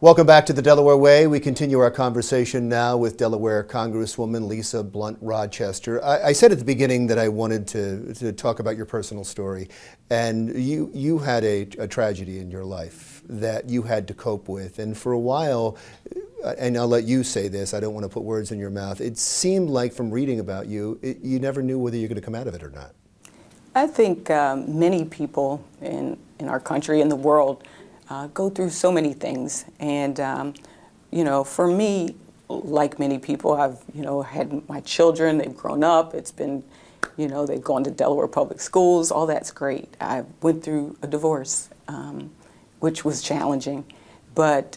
Welcome back to the Delaware Way. We continue our conversation now with Delaware Congresswoman Lisa Blunt Rochester. I said at the beginning that I wanted to talk about your personal story, and you had a tragedy in your life that you had to cope with, and for a while, and I'll let you say this, I don't want to put words in your mouth, it seemed like from reading about you, you never knew whether you're going to come out of it or not. I think many people in our country, in the world, go through so many things, and for me, like many people, I've had my children, they've grown up, it's been, they've gone to Delaware public schools, all that's great. I went through a divorce, which was challenging, but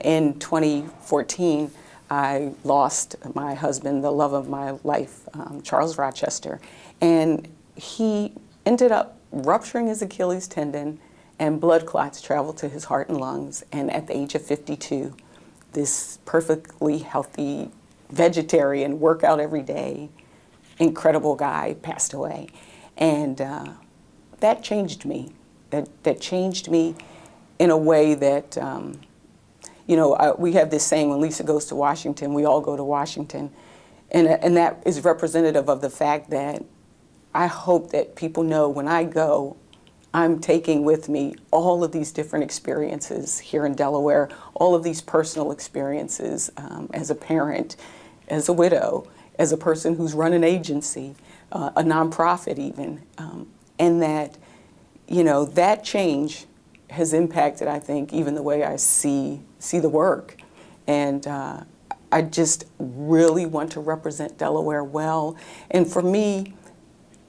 in 2014, I lost my husband, the love of my life, Charles Rochester, and he ended up rupturing his Achilles tendon, and blood clots traveled to his heart and lungs. And at the age of 52, this perfectly healthy vegetarian, workout every day, incredible guy passed away. And that changed me. That changed me in a way that, we have this saying, when Lisa goes to Washington, we all go to Washington. And that is representative of the fact that I hope that people know when I go, I'm taking with me all of these different experiences here in Delaware, all of these personal experiences as a parent, as a widow, as a person who's run an agency, a nonprofit even, and that, that change has impacted, I think, even the way I see the work. And I just really want to represent Delaware well. And for me,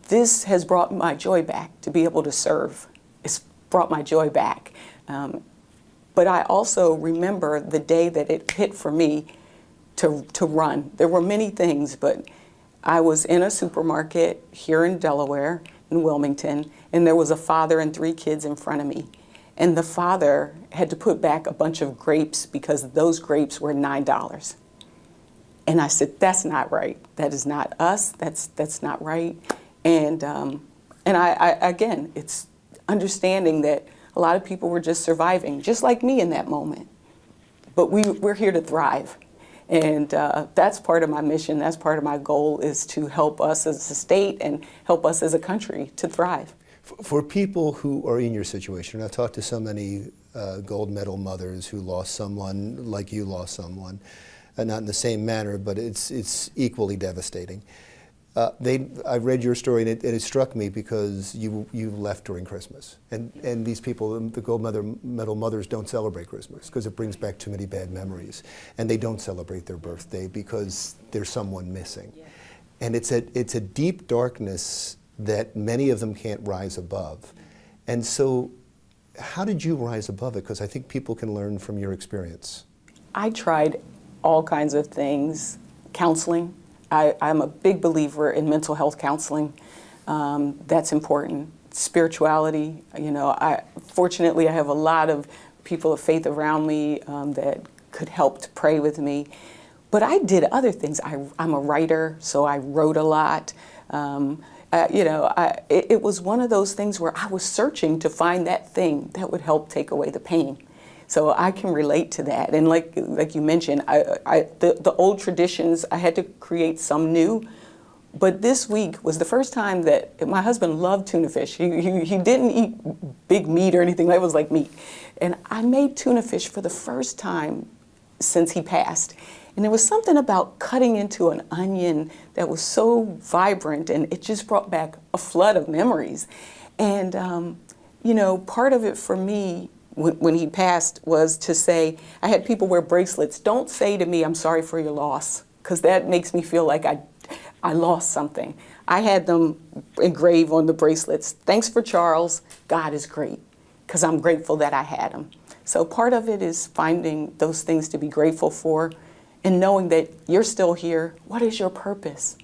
this has brought my joy back to be able to serve. It's brought my joy back. But I also remember the day that it hit for me to run. There were many things, but I was in a supermarket here in Delaware, in Wilmington, and there was a father and 3 kids in front of me. And the father had to put back a bunch of grapes because those grapes were $9. And I said, that's not right. That is not us. That's not right. And I again, it's understanding that a lot of people were just surviving, just like me in that moment. But we're here to thrive. And that's part of my mission, that's part of my goal, is to help us as a state and help us as a country to thrive. For people who are in your situation, I've talked to so many gold medal mothers who lost someone like you lost someone, not in the same manner, but it's equally devastating. I read your story, and it struck me because you left during Christmas, and these people, the gold medal mothers, don't celebrate Christmas because it brings back too many bad memories, and they don't celebrate their birthday because there's someone missing, and it's a deep darkness that many of them can't rise above, and so how did you rise above it? Because I think people can learn from your experience. I tried all kinds of things, counseling. I'm a big believer in mental health counseling. That's important. Spirituality, fortunately I have a lot of people of faith around me that could help to pray with me. But I did other things. I'm a writer, so I wrote a lot. It was one of those things where I was searching to find that thing that would help take away the pain. So I can relate to that. And like you mentioned, the old traditions, I had to create some new. But this week was the first time that my husband loved tuna fish. He didn't eat big meat or anything. That was like meat. And I made tuna fish for the first time since he passed. And there was something about cutting into an onion that was so vibrant, and it just brought back a flood of memories. And, part of it for me, when he passed, was to say, I had people wear bracelets. Don't say to me, I'm sorry for your loss, because that makes me feel like I lost something. I had them engraved on the bracelets. Thanks for Charles. God is great, because I'm grateful that I had him. So part of it is finding those things to be grateful for and knowing that you're still here. What is your purpose?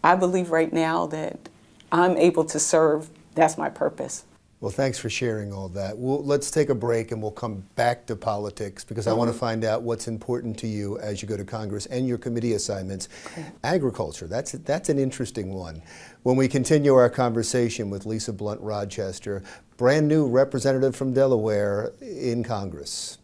I believe right now that I'm able to serve. That's my purpose. Well, thanks for sharing all that. Let's take a break and we'll come back to politics because I want to find out what's important to you as you go to Congress and your committee assignments. Okay. Agriculture, that's an interesting one. When we continue our conversation with Lisa Blunt Rochester, brand new representative from Delaware in Congress.